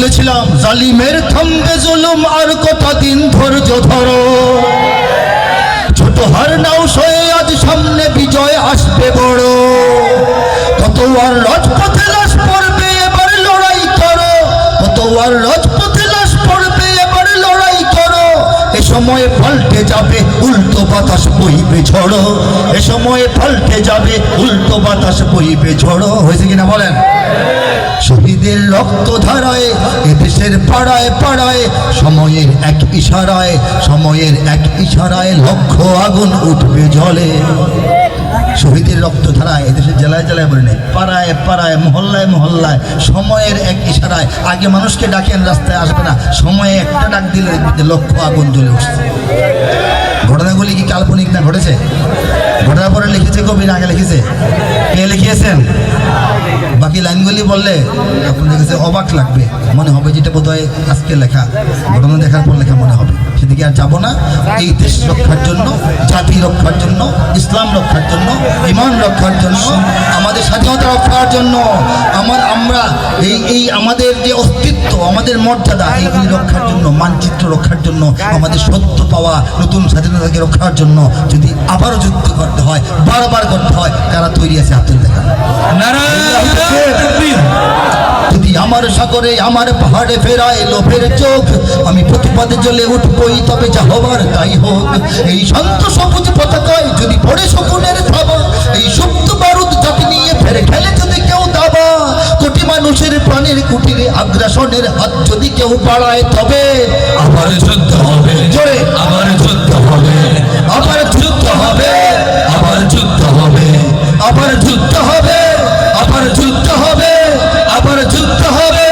বলেছিলাম জালিমের থামবে জুলুম আর কটা দিন ধৈর্য ধরো, ছোট হার নাও সয়ে আজ সামনে বিজয় আসবে বড়, কত আর রাজপথে লাশ পড়বে এবার লড়াই করো, কত আর রাজপথে লাশ পড়বে এবার লড়াই করো, এ সময়ে পাল্টে যাবে উল্টো বাতাস বইবে ঝড়ো, এ সময়ে পাল্টে যাবে উল্টো বাতাস বইবে ঝড়ো। হয়েছে কিনা বলেন? শহীদের রক্ত ধারায় এদেশের পাড়ায় পাড়ায় সময়ের এক ইশারায়, সময়ের এক ইশারায় লক্ষ আগুন উঠবে জ্বলে। শহীদের রক্ত ধারায় এদেশের জেলায় জেলায় বলে নেই, পাড়ায় পাড়ায় মহল্লায় মহল্লায় সময়ের এক ইশারায়। আগে মানুষকে ডাকেন রাস্তায় আসবে না, সময়ে একটা ডাক দিলে লক্ষ আগুন জ্বলে উঠছে। ঘটনাগুলি কি কাল্পনিক না ঘটেছে? ঘটনার পরে লিখেছে কবি, আগে লিখেছে কে লিখিয়েছেন? বাকি লাইনগুলি বললে আপনাদের কাছে অবাক লাগবে, মনে হবে যেটা বোধহয় আজকে লেখা, ঘটনা দেখার পর লেখা মনে হবে। সেদিকে আর যাবো না। এই দেশ রক্ষার জন্য, জাতি রক্ষার জন্য, ইসলাম রক্ষার জন্য, ইমান রক্ষার জন্য, আমাদের স্বাধীনতা রক্ষার জন্য, আমরা এই আমাদের যে অস্তিত্ব, আমাদের মর্যাদা, এইগুলি রক্ষার জন্য, মানচিত্র রক্ষার জন্য, আমাদের সত্য পাওয়া নতুন স্বাধীনতাকে রক্ষার জন্য যদি আবারও যুদ্ধ করতে হয়, বারবার করতে হয়, কারা তৈরি আছে হাতের দেখা? যদি আমার সাগরে আমার পাহাড়ে ফেরায় লোভের চোখ, আমি প্রতিবাদে জ্বলে উঠবই, তবে যা হবার তাই হোক। এই শান্ত সবুজ পতাকায় যদি পড়ে শকুনের থাবা, এই সুপ্ত বারুদ জাতি নিয়ে ফেরে খেলে যদি কেউ দাবা, কোটি মানুষের প্রাণের কুটিরে আগ্রাসনের হাত যদি কেউ বাড়ায়, তবে আবার যুদ্ধ হবে, জোরে আবার যুদ্ধ হবে, আবার যুদ্ধ হবে, আবার যুদ্ধ হবে, আবার যুদ্ধ হবে, আবার যুদ্ধ হবে, আবার যুদ্ধ হবে।